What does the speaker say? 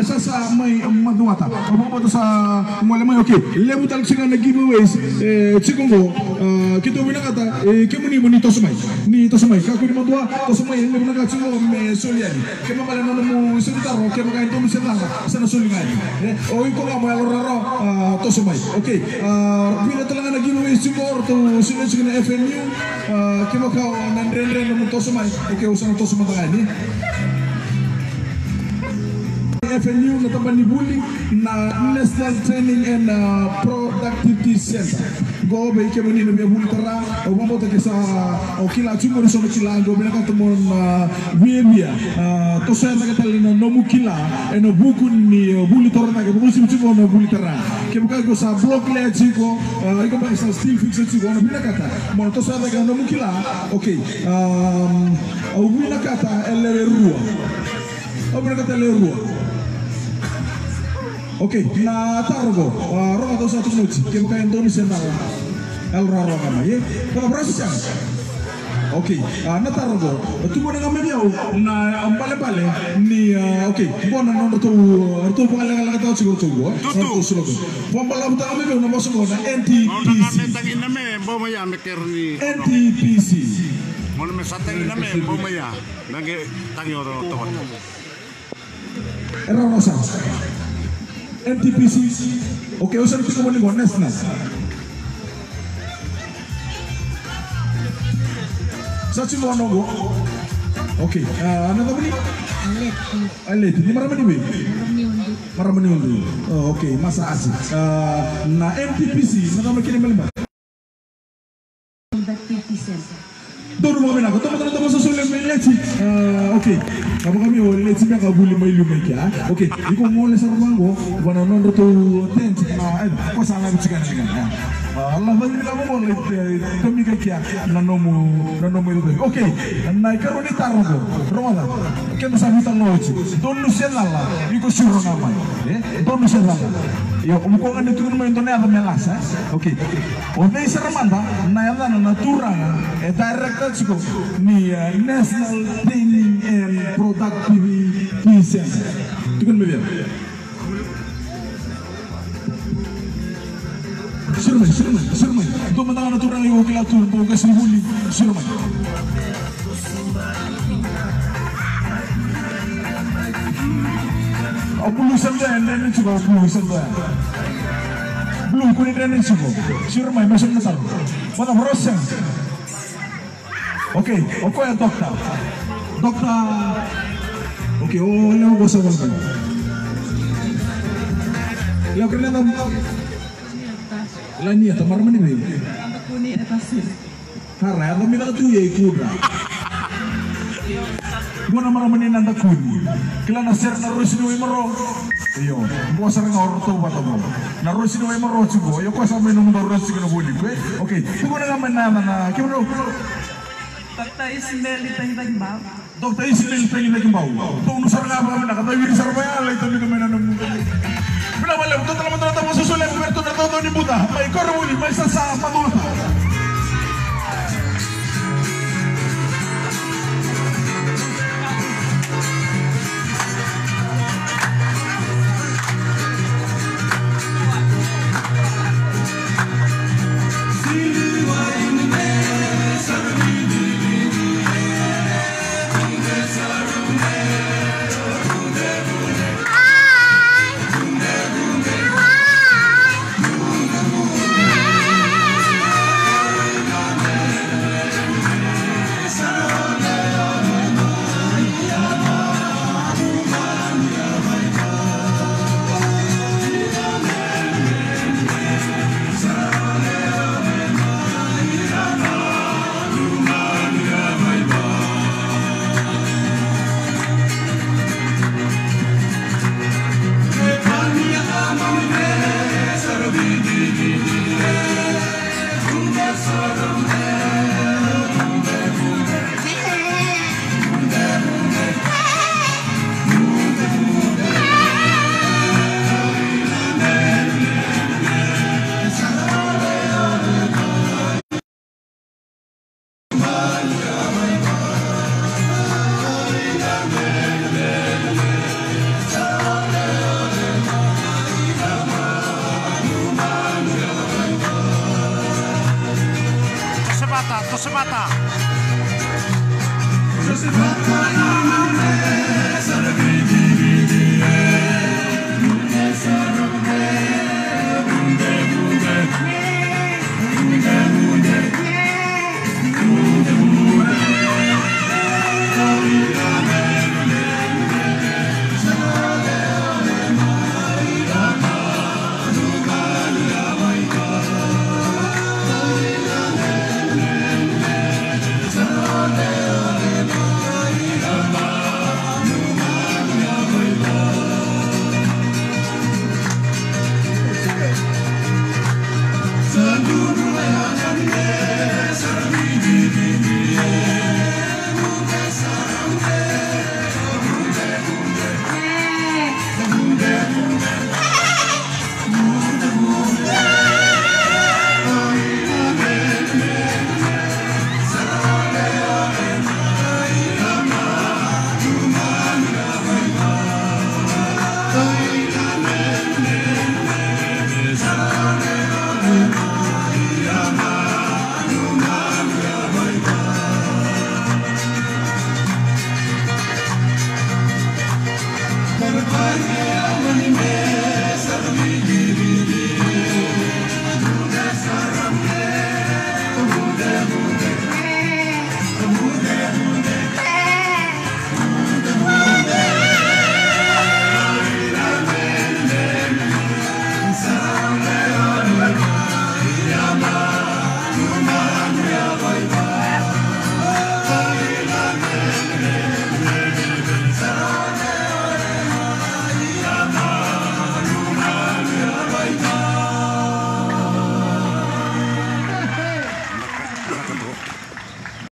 sasa may maduata. Opo sa mole may okay. Lebu tal sila na giveaways chikungo kito binakata kemuni tosumay. Ni tosumay ka kuni madua tosumay lebu na chingo soliani. Kema pala no mo solitaro kema kain to misela sana solingani. Oy ko mo aloraro tosumay. Okay. Pila talaga na giveaways chikungo to sila na FNU kema ka nandren no tosumay. Okay usang tosumay tangani. FNU natambah ni bullying na National Training and Productivity Center. Go be ke mani nabi bully tara o mambo ta kesa o kila chungo so kila go be na tamon wiemia to sa na katalina no mukila eno buku ni bully tara na ke buku chungo no bully tara ke buka go sa block le chiko iko ba sa steel fix chiko no bina kata mo to sa na no mukila okay o bina kata ele rua o bina kata ele rua. Okay, na targo, roga to satu muci, kem kain doni senal, el raro kama ye, kalau proses yang, okay, na targo, tu mana kami dia, na ambale ni, okay, bukan na tu pengalang kata cikgu cikgu, tu suruh, pembala buta kami dia nama semua na NTPC, NTPC, mana mesateng nama bomaya, nanti tangi orang tua, Erosa. NTPC, okay, usah kita ngomongin national. Sachi mau nunggu, okay. Anak apa ni? Alet. Ini mana ni? Mana undu. Oh, okay, masa asik. Na NTPC, mana mereka ni melimbat? Dono mau menang, teman-teman sesuai meleci. Okay, kami meleci mereka boleh melu mereka. Okay, ikut mulai sarang go, mana nonton tu tent. Kau salah bicara dengan. Allah bagi kamu boleh kami kaya nanomu itu. Okay, naik karuni taruh go, rola. Kita sambil tangguci. Dono selala, ikut suruh nama. Dono selala. Ya, umkong anda turun main tu ni ada melasa. Okay, orang ini seramanda, naya na turang. Director cikgu ni National Training and Productivity Center. Tukun beliau. Sirman. Tu mentang ada orang yang okey tu kasi bully. Sirman. Pulusan dah, dan cikgu pulusan dah. Belum kulit dan cikgu. Sirman masuk nasar. Mana proses? Okay, apa yang dokter? Okay, oh, yang bosan bosan. Yang kena nama? Lani atau marmani ni? Kuni atas. Hara, atau minta tu ye kuda. Gua nama marmani nanda kuni. Kila nasir narus ni mero. Iyo, gua sering orang tu buat apa? Narus ni mero juga. Yo, kau sampai nombor narus ni kena boleh. Okay, gua nama nana. Kau Dokter Ismail ditanya bau. Dokter Ismail ditanya bau. Tuh nusar ngapa mana? Kata wiri sarvaya lah itu ni kemana nemu. Bila malam tu teman-teman tamu susul yang bertu dan tahu ni buta. Mai kormuli, mai sasa manuta. Tosemata. Tosemata,